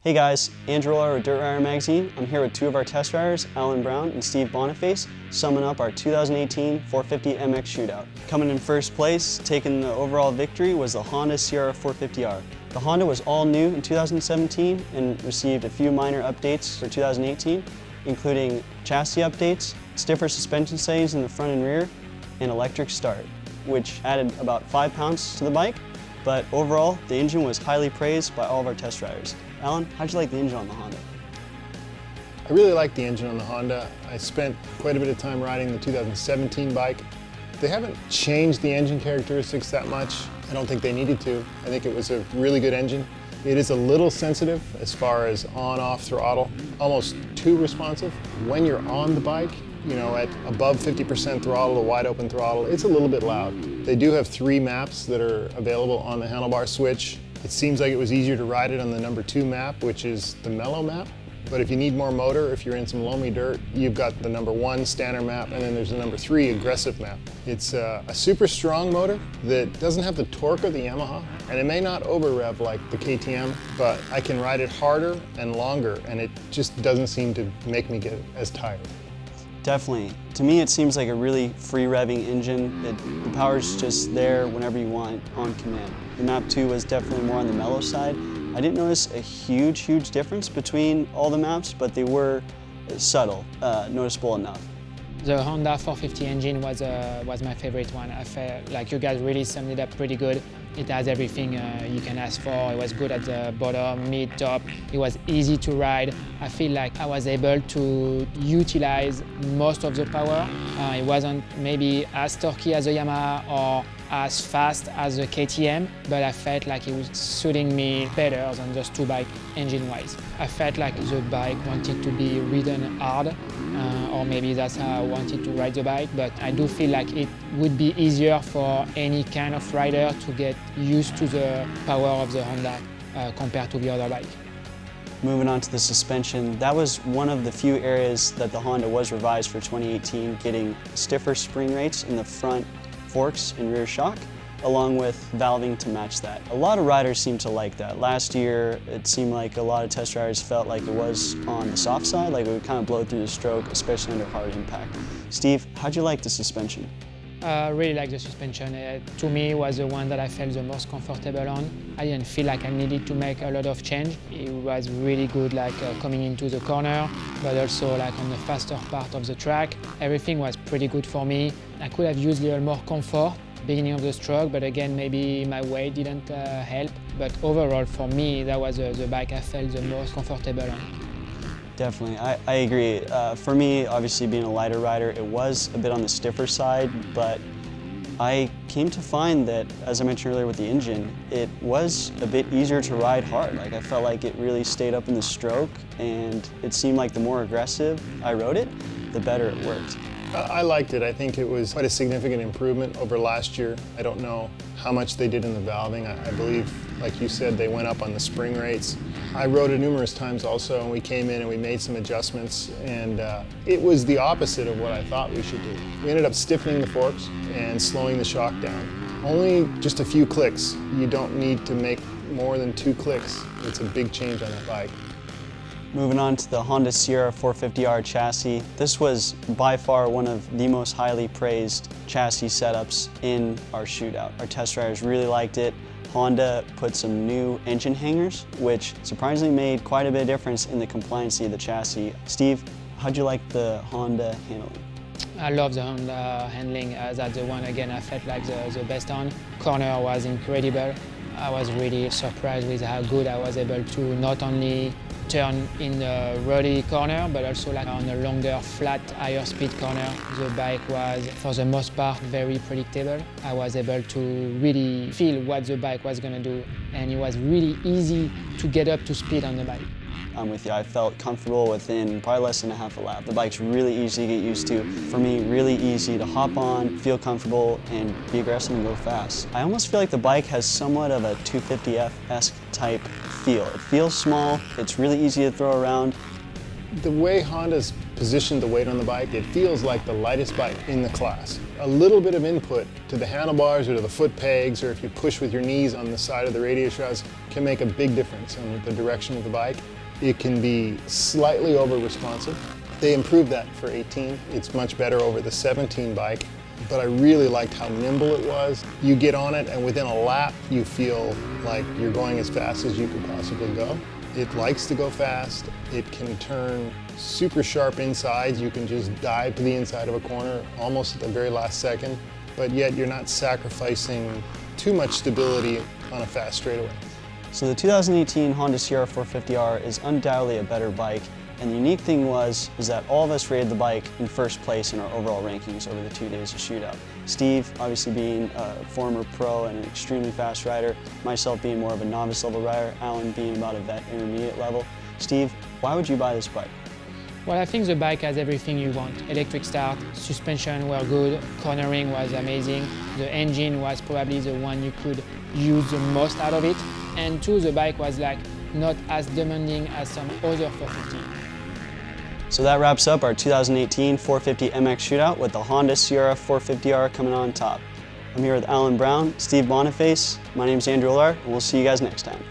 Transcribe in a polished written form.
Hey guys, Andrew Roller with Dirt Rider Magazine. I'm here with two of our test riders, Alan Brown and Steve Boniface, summing up our 2018 450 MX Shootout. Coming in first place, taking the overall victory, was the Honda CRF450R. The Honda was all new in 2017 and received a few minor updates for 2018, including chassis updates, stiffer suspension settings in the front and rear, and electric start, which added about 5 pounds to the bike. But overall, the engine was highly praised by all of our test riders. Alan, how'd you like the engine on the Honda? I really like the engine on the Honda. I spent quite a bit of time riding the 2017 bike. They haven't changed the engine characteristics that much. I don't think they needed to. I think it was a really good engine. It is a little sensitive as far as on-off throttle, almost too responsive. When you're on the bike, you know, at above 50% throttle, a wide open throttle, it's a little bit loud. They do have 3 maps that are available on the handlebar switch. It seems like it was easier to ride it on the number 2 map, which is the mellow map. But if you need more motor, if you're in some loamy dirt, you've got the number 1 standard map, and then there's the number 3 aggressive map. It's a super strong motor that doesn't have the torque of the Yamaha, and it may not over rev like the KTM, but I can ride it harder and longer, and it just doesn't seem to make me get as tired. Definitely. To me, it seems like a really free revving engine. The power's just there whenever you want, on command. The Map 2 was definitely more on the mellow side. I didn't notice a huge difference between all the maps, but they were subtle, noticeable enough. The Honda 450 engine was my favorite one. I felt like you guys really summed it up pretty good. It has everything you can ask for. It was good at the bottom, mid, top. It was easy to ride. I feel like I was able to utilize most of the power. It wasn't maybe as torquey as the Yamaha or as fast as the KTM, but I felt like it was suiting me better than those two bikes engine-wise. I felt like the bike wanted to be ridden hard, or maybe that's how I wanted to ride the bike, but I do feel like it would be easier for any kind of rider to get used to the power of the Honda compared to the other bike. Moving on to the suspension, that was one of the few areas that the Honda was revised for 2018, getting stiffer spring rates in the front forks and rear shock, along with valving to match that. A lot of riders seem to like that. Last year, it seemed like a lot of test riders felt like it was on the soft side, like it would kind of blow through the stroke, especially under hard impact. Steve, how'd you like the suspension? I really like the suspension. To me, it was the one that I felt the most comfortable on. I didn't feel like I needed to make a lot of change. It was really good, like coming into the corner, but also like on the faster part of the track. Everything was pretty good for me. I could have used a little more comfort beginning of the stroke, but again, maybe my weight didn't help. But overall, for me, that was the bike I felt the most comfortable on. Definitely, I agree. For me, obviously being a lighter rider, it was a bit on the stiffer side, but I came to find that, as I mentioned earlier with the engine, it was a bit easier to ride hard. Like I felt like it really stayed up in the stroke, and it seemed like the more aggressive I rode it, the better it worked. I liked it. I think it was quite a significant improvement over last year. I don't know how much they did in the valving. I believe, like you said, they went up on the spring rates. I rode it numerous times also, and we came in and we made some adjustments, and it was the opposite of what I thought we should do. We ended up stiffening the forks and slowing the shock down. Only just a few clicks. You don't need to make more than 2 clicks. It's a big change on a bike. Moving on to the Honda CRF450R chassis, this was by far one of the most highly praised chassis setups in our shootout. Our test riders really liked it. Honda put some new engine hangers, which surprisingly made quite a bit of difference in the compliancy of the chassis. Steve, how'd you like the Honda handling? I love the Honda handling. That's the one, again, I felt like the best on. Corner was incredible. I was really surprised with how good I was able to not only turn in the ruddy corner, but also like on a longer, flat, higher speed corner. The bike was, for the most part, very predictable. I was able to really feel what the bike was going to do, and it was really easy to get up to speed on the bike. I'm with you. I felt comfortable within probably less than a half a lap. The bike's really easy to get used to. For me, really easy to hop on, feel comfortable, and be aggressive and go fast. I almost feel like the bike has somewhat of a 250F-esque type feel. It feels small, it's really easy to throw around. The way Honda's positioned the weight on the bike, it feels like the lightest bike in the class. A little bit of input to the handlebars or to the foot pegs, or if you push with your knees on the side of the radius rods, can make a big difference on the direction of the bike. It can be slightly over-responsive. They improved that for 18. It's much better over the 17 bike, but I really liked how nimble it was. You get on it and within a lap you feel like you're going as fast as you could possibly go. It likes to go fast. It can turn super sharp insides. You can just dive to the inside of a corner almost at the very last second, but yet you're not sacrificing too much stability on a fast straightaway. So the 2018 Honda CRF450R is undoubtedly a better bike, and the unique thing is that all of us rated the bike in first place in our overall rankings over the 2 days of shootout. Steve, obviously being a former pro and an extremely fast rider, myself being more of a novice level rider, Alan being about a vet intermediate level. Steve, why would you buy this bike? Well, I think the bike has everything you want. Electric start, suspension were good, cornering was amazing, the engine was probably the one you could use the most out of it, and two, the bike was like not as demanding as some other 450. So that wraps up our 2018 450 MX Shootout with the Honda CRF450R coming on top. I'm here with Alan Brown, Steve Boniface, my name is Andrew Allard, and we'll see you guys next time.